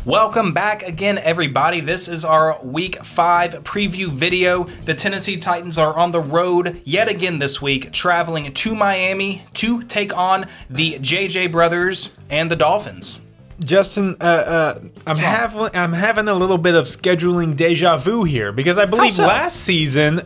Welcome back again, everybody. This is our Week 5 preview video. The Tennessee Titans are on the road yet again this week, traveling to Miami to take on the JJ brothers and the Dolphins. Justin, I'm having a little bit of scheduling deja vu here because I believe last season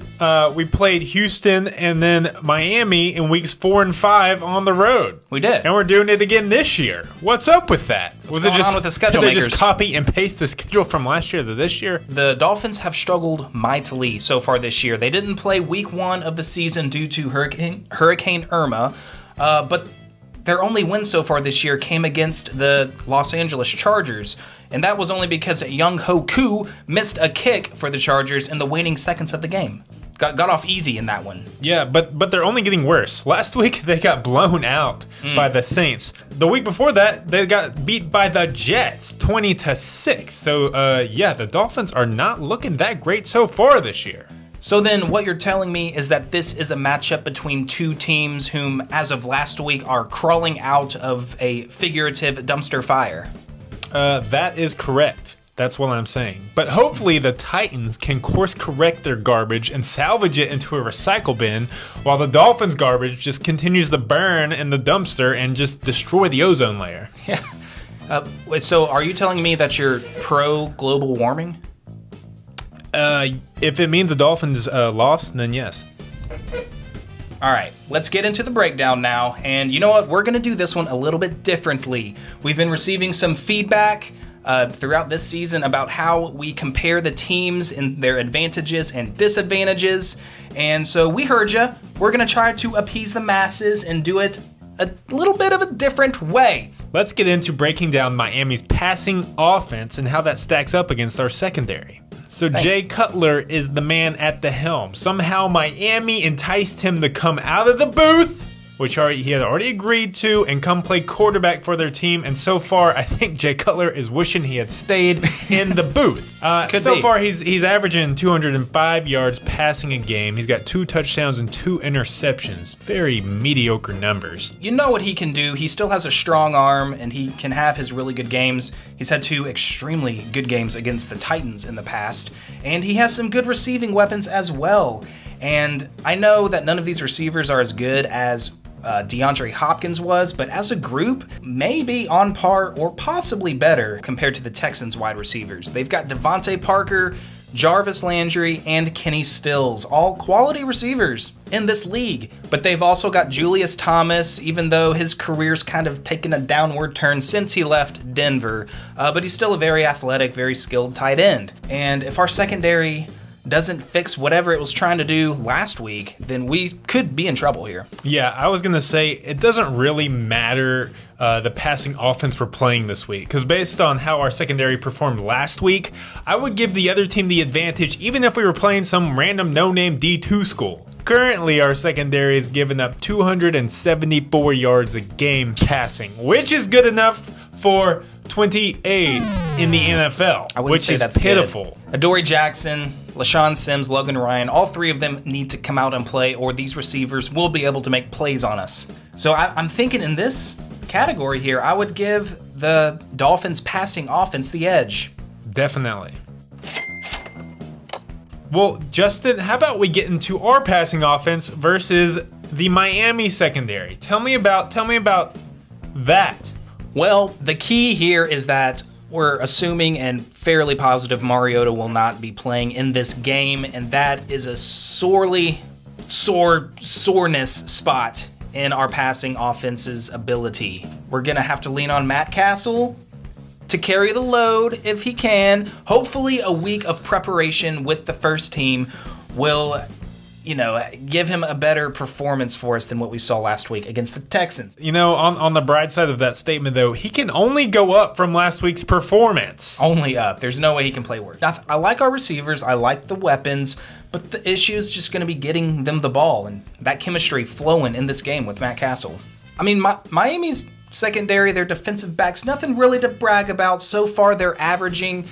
we played Houston and then Miami in weeks 4 and 5 on the road. We did, and we're doing it again this year. What's up with that? Was it just on with the schedule did they makers? Just copy and paste the schedule from last year to this year? The Dolphins have struggled mightily so far this year. They didn't play week 1 of the season due to Hurricane Irma, but their only win so far this year came against the Los Angeles Chargers, and that was only because Young Ho Koo missed a kick for the Chargers in the waning seconds of the game. Got off easy in that one. Yeah, but they're only getting worse. Last week, they got blown out by the Saints. The week before that, they got beat by the Jets, 20-6. So, yeah, the Dolphins are not looking that great so far this year. So then what you're telling me is that this is a matchup between two teams whom, as of last week, are crawling out of a figurative dumpster fire. That is correct. That's what I'm saying. But hopefully the Titans can course correct their garbage and salvage it into a recycle bin, while the Dolphins' garbage just continues to burn in the dumpster and just destroy the ozone layer. Yeah. So are you telling me that you're pro-global warming? If it means the Dolphins lost, then yes. All right, let's get into the breakdown now. And you know what? We're going to do this one a little bit differently. We've been receiving some feedback throughout this season about how we compare the teams and their advantages and disadvantages. And so we heard you. We're going to try to appease the masses and do it a little bit of a different way. Let's get into breaking down Miami's passing offense and how that stacks up against our secondary. So Jay Cutler is the man at the helm. Somehow Miami enticed him to come out of the booth, which he had already agreed to, and come play quarterback for their team. And so far, I think Jay Cutler is wishing he had stayed in the booth. So far, he's averaging 205 yards passing a game. He's got 2 touchdowns and 2 interceptions. Very mediocre numbers. You know what he can do. He still has a strong arm, and he can have his really good games. He's had 2 extremely good games against the Titans in the past, and he has some good receiving weapons as well. And I know that none of these receivers are as good as DeAndre Hopkins was, but as a group, maybe on par or possibly better compared to the Texans wide receivers. They've got Devontae Parker, Jarvis Landry, and Kenny Stills, all quality receivers in this league. But they've also got Julius Thomas, even though his career's kind of taken a downward turn since he left Denver. But he's still a very athletic, very skilled tight end. And if our secondary doesn't fix whatever it was trying to do last week, then we could be in trouble here. Yeah, I was going to say, it doesn't really matter the passing offense we're playing this week, because based on how our secondary performed last week, I would give the other team the advantage even if we were playing some random no-name D2 school. Currently, our secondary is giving up 274 yards a game passing, which is good enough for 28 in the NFL, which is pitiful. Good. Adoree Jackson, LaShawn Sims, Logan Ryan, all 3 of them need to come out and play, or these receivers will be able to make plays on us. So I'm thinking in this category here, I would give the Dolphins passing offense the edge. Definitely. Well, Justin, how about we get into our passing offense versus the Miami secondary? Tell me about that. Well, the key here is that we're assuming and fairly positive Mariota will not be playing in this game, and that is a soreness spot in our passing offense's ability. We're going to have to lean on Matt Castle to carry the load if he can. Hopefully a week of preparation with the first team will, you know, give him a better performance for us than what we saw last week against the Texans. You know, on the bright side of that statement, though, he can only go up from last week's performance. Only up. There's no way he can play worse. Now, I like our receivers. I like the weapons, but the issue is just going to be getting them the ball and that chemistry flowing in this game with Matt Castle. I mean, Miami's secondary, their defensive backs, nothing really to brag about. So far, they're averaging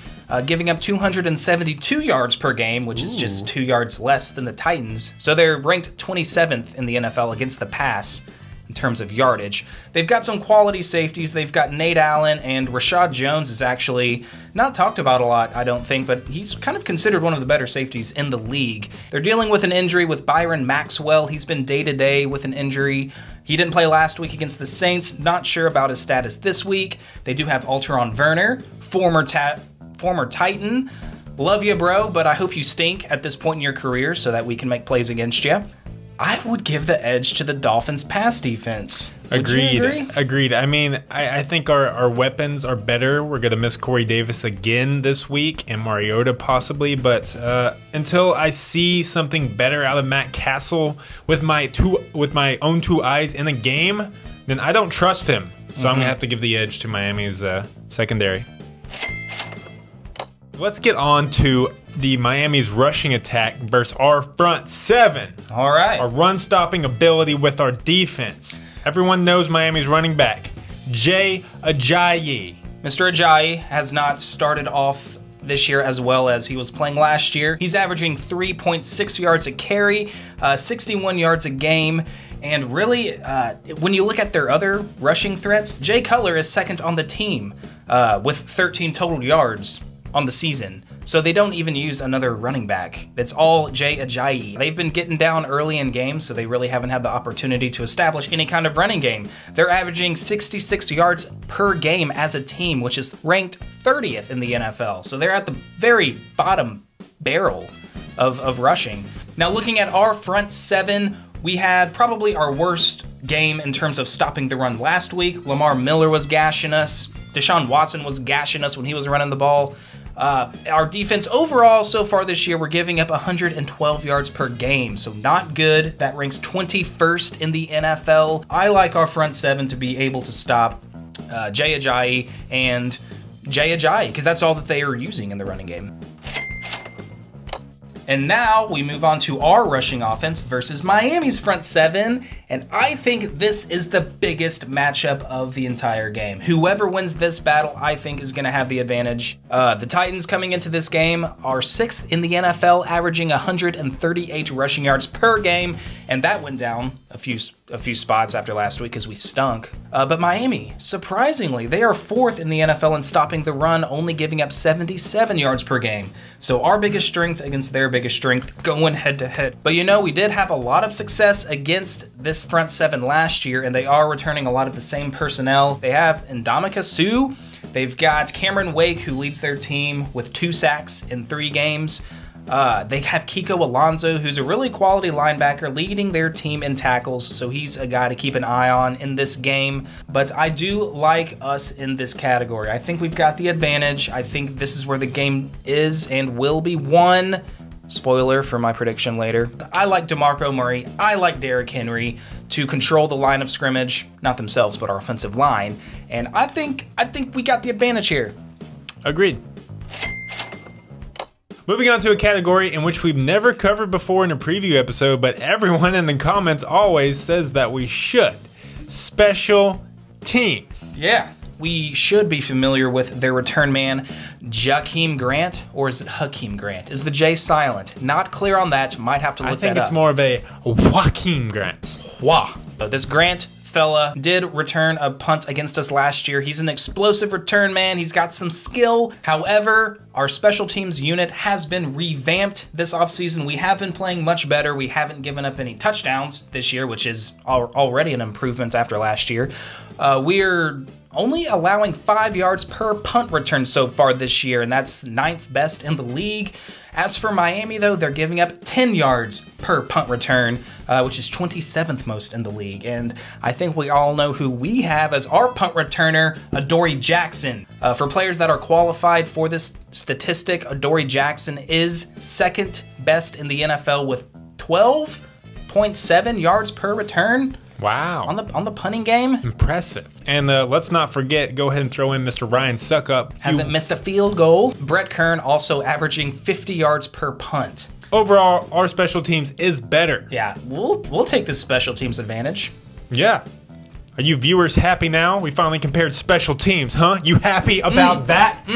giving up 272 yards per game, which is just 2 yards less than the Titans. So they're ranked 27th in the NFL against the pass. in terms of yardage. They've got some quality safeties. They've got Nate Allen, and Rashad Jones is actually not talked about a lot, I don't think, but he's kind of considered one of the better safeties in the league. They're dealing with an injury with Byron Maxwell. He's been day-to-day with an injury. He didn't play last week against the Saints. Not sure about his status this week. They do have Alteron Werner, former Titan. Love you, bro, but I hope you stink at this point in your career so that we can make plays against you. I would give the edge to the Dolphins' pass defense. Agreed. I mean, I think our weapons are better. We're going to miss Corey Davis again this week and Mariota possibly, but until I see something better out of Matt Castle with my own two eyes in a game, then I don't trust him. So I'm going to have to give the edge to Miami's secondary. Let's get on to the Miami's rushing attack versus our front seven. All right. Our run-stopping ability with our defense. Everyone knows Miami's running back, Jay Ajayi. Mr. Ajayi has not started off this year as well as he was playing last year. He's averaging 3.6 yards a carry, 61 yards a game. And really, when you look at their other rushing threats, Jay Cutler is second on the team with 13 total yards on the season. So they don't even use another running back. It's all Jay Ajayi. They've been getting down early in games, so they really haven't had the opportunity to establish any kind of running game. They're averaging 66 yards per game as a team, which is ranked 30th in the NFL. So they're at the very bottom barrel of rushing. Now looking at our front seven, we had probably our worst game in terms of stopping the run last week. Lamar Miller was gashing us. Deshaun Watson was gashing us when he was running the ball. Our defense overall so far this year, we're giving up 112 yards per game, so not good. That ranks 21st in the NFL. I like our front seven to be able to stop Jay Ajayi and Jay Ajayi because that's all that they are using in the running game. And now we move on to our rushing offense versus Miami's front seven. And I think this is the biggest matchup of the entire game. Whoever wins this battle, I think, is going to have the advantage. The Titans coming into this game are 6th in the NFL, averaging 138 rushing yards per game. And that went down a few spots after last week because we stunk. But Miami, surprisingly, they are 4th in the NFL in stopping the run, only giving up 77 yards per game. So our biggest strength against their biggest strength going head to head. But you know, we did have a lot of success against this front seven last year, and they are returning a lot of the same personnel. They have Ndamukong Suh. They've got Cameron Wake, who leads their team with 2 sacks in 3 games. They have Kiko Alonso, who's a really quality linebacker, leading their team in tackles, so he's a guy to keep an eye on in this game. But I do like us in this category. I think we've got the advantage. I think this is where the game is and will be won. Spoiler for my prediction later. I like DeMarco Murray. I like Derrick Henry to control the line of scrimmage, not themselves, but our offensive line. And I think we got the advantage here. Agreed. Moving on to a category in which we've never covered before in a preview episode, but everyone in the comments always says that we should. Special teams. Yeah. We should be familiar with their return man, Jakeem Grant, or is it Hakeem Grant? Is the J silent? Not clear on that. Might have to look that up. I think it's more of a Joaquin Grant. This Grant fella did return a punt against us last year. He's an explosive return man. He's got some skill. However, our special teams unit has been revamped this offseason. We have been playing much better. We haven't given up any touchdowns this year, which is already an improvement after last year. We're only allowing 5 yards per punt return so far this year, and that's 9th best in the league. As for Miami, though, they're giving up 10 yards per punt return, which is 27th most in the league. And I think we all know who we have as our punt returner, Adoree Jackson. For players that are qualified for this statistic, Adoree Jackson is 2nd best in the NFL with 12.7 yards per return. Wow. On the punting game. Impressive. And let's not forget, go ahead and throw in Mr. Ryan Suckup. Hasn't missed a field goal. Brett Kern also averaging 50 yards per punt. Overall, our special teams is better. Yeah, we'll take this special teams advantage. Yeah. Are you viewers happy now? We finally compared special teams, huh? You happy about that?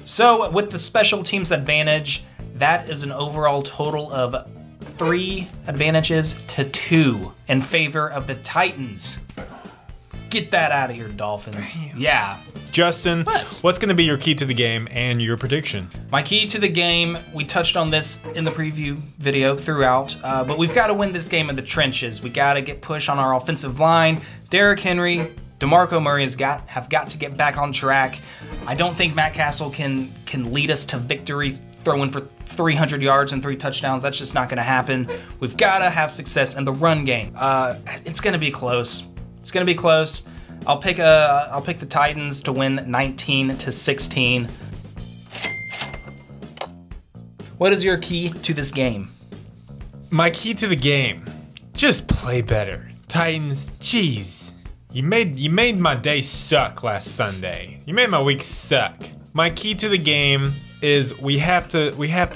So with the special teams advantage, that is an overall total of 3 advantages to 2 in favor of the Titans. Get that out of here, Dolphins. Yeah. Justin, what's going to be your key to the game and your prediction? My key to the game, we touched on this in the preview video throughout, but we've got to win this game in the trenches. We got to get push on our offensive line. Derrick Henry, DeMarco Murray have got to get back on track. I don't think Matt Castle can lead us to victory, throwing for 300 yards and 3 touchdowns. That's just not going to happen. We've got to have success in the run game. It's going to be close. It's going to be close. I'll pick the Titans to win 19-16. What is your key to this game? My key to the game, just play better. Titans, jeez. You made my day suck last Sunday. You made my week suck. My key to the game is we have to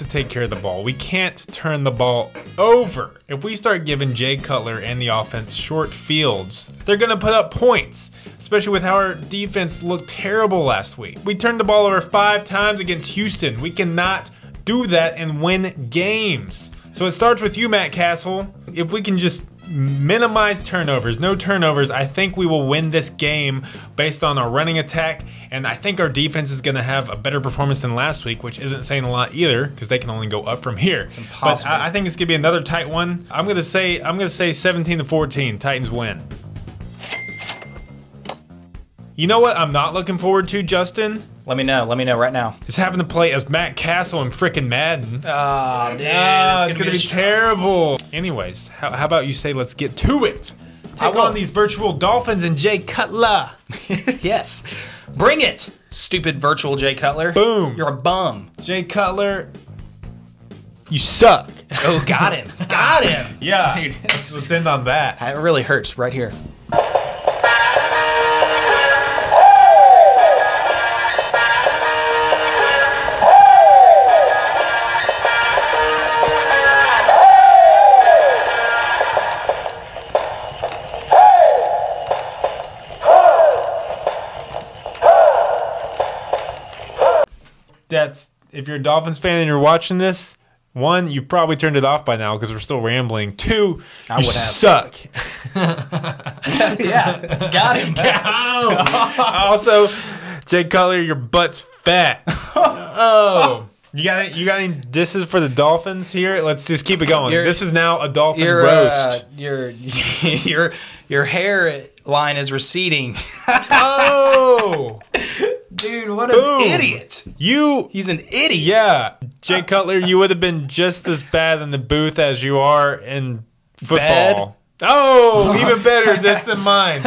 take care of the ball. We can't turn the ball over. If we start giving Jay Cutler and the offense short fields, they're gonna put up points, especially with how our defense looked terrible last week. We turned the ball over 5 times against Houston. We cannot do that and win games. So it starts with you, Matt Castle. If we can just minimize turnovers, no turnovers, I think we will win this game based on our running attack, and I think our defense is going to have a better performance than last week, which isn't saying a lot either because they can only go up from here. It's impossible. But I think it's going to be another tight one. I'm going to say 17-14, Titans win. You know what I'm not looking forward to, Justin? Let me know right now. It's having to play as Matt Castle in frickin' Madden. Oh, dude, it's gonna be terrible. Anyways, how about you say let's get to it? Take on these virtual Dolphins and Jay Cutler. Yes. Bring it, stupid virtual Jay Cutler. Boom. You're a bum. Jay Cutler, you suck. Oh, got him. Got him. Yeah. Dude, let's end on that. It really hurts right here. If you're a Dolphins fan and you're watching this, 1, you've probably turned it off by now because we're still rambling. 2, you suck. Yeah, got him. Also, Jay Cutler, your butt's fat. Oh. You got any disses for the Dolphins here? Let's just keep it going. This is now a Dolphin roast. Your hairline is receding. Oh. Dude, what an idiot. He's an idiot. Yeah. Jay Cutler, you would have been just as bad in the booth as you are in football. Bad? Oh, even better this than mine.